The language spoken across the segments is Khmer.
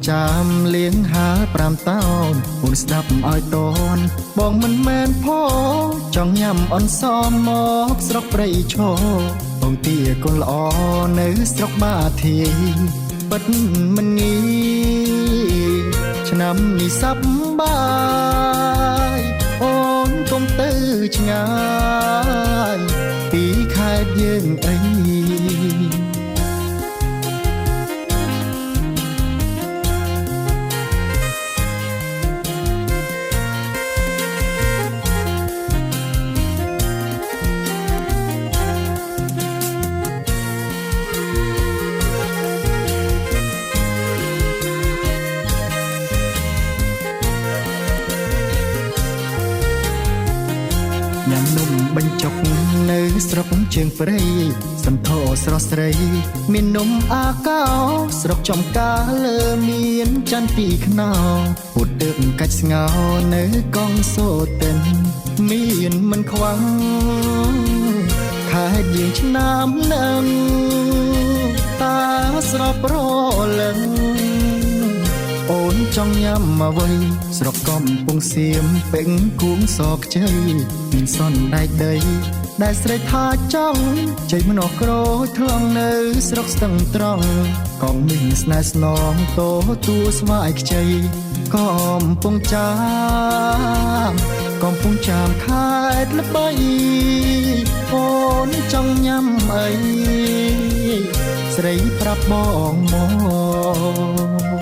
ចាំលៀងហាល5តោនអូនស្ដាប់ឲ្យតនបងមិនមែនផចង់ញ៉ាំអន់សមមកស្រុកព្រៃឈរបងទាកូនល្អនៅស្រុកបាធាយពិតមិនងាយឆ្នាំនេះសប្បាយអូនកុំទៅឆ្ងាយពីខេត្តយើងអីញ៉ាំនំបញ្ចុកនៅស្រុកជើងព្រៃសន្ធោស្រស់ស្រីមាននំអាកោស្រុកចំការលើមានចន្ទទីខ្នោពុតទឹកកាច់ស្ងោនៅកងសូតិនមានមិនខ្វាំងខេត្តយើងឆ្នាំនឹងតាស្រស់ប្រលឹងអូនចង់ញ៉ាំអ្វីស្រុកកំពង់សៀមពេញគួងសកជ័យមានសនដែកដីដែលស្រីថាចង់ជ័យម្នោះក្រូចថ្លង់នៅស្រុកស្ទឹងត្រង់កងមានស្នេហ៍ស្នងតោទួស្វាយខ្ចីកំពង់ចាមកំពង់ចាមខេត្តល្បីអូនចង់ញ៉ាំអីស្រីប្រាប់បងមក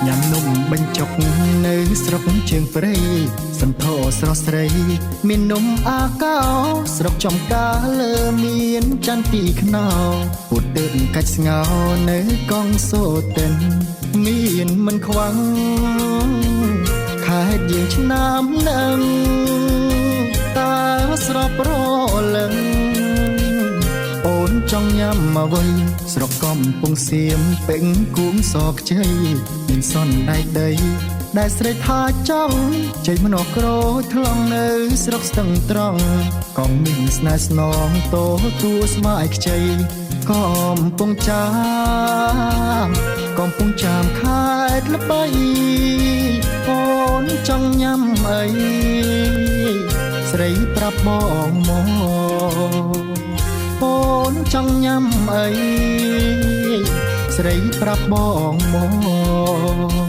ញ៉ាំនំបញ្ចុកនៅស្រុកជើងព្រៃសន្ធោស្រស់ស្រីមាននំអាកោស្រុកចំការលើមានចន្ទទីខ្នោពុតទឹកកាច់ស្ងោនៅកងសូតិនមានមិនខ្វាំងខេត្តយើងឆ្នាំនឹងតាស្រស់ប្រលឹងអូនចង់ញ៉ាំអ្វីស្រុកកំពង់សៀមពេញគួងសកជ័យមានសនដែកដីដែលស្រីថាចង់ជ័យម្នោះក្រូចថ្លង់នៅស្រុកស្ទឹងត្រង់កងមានស្នេហ៍ស្នងតោទួស្វាយខ្ចីកំពង់ចាមកំពង់ចាមខេត្តល្បីអូនចង់ញ៉ាំអីស្រីប្រាប់បងមកអូនចង់ញ៉ាំអីស្រីប្រាប់បងមក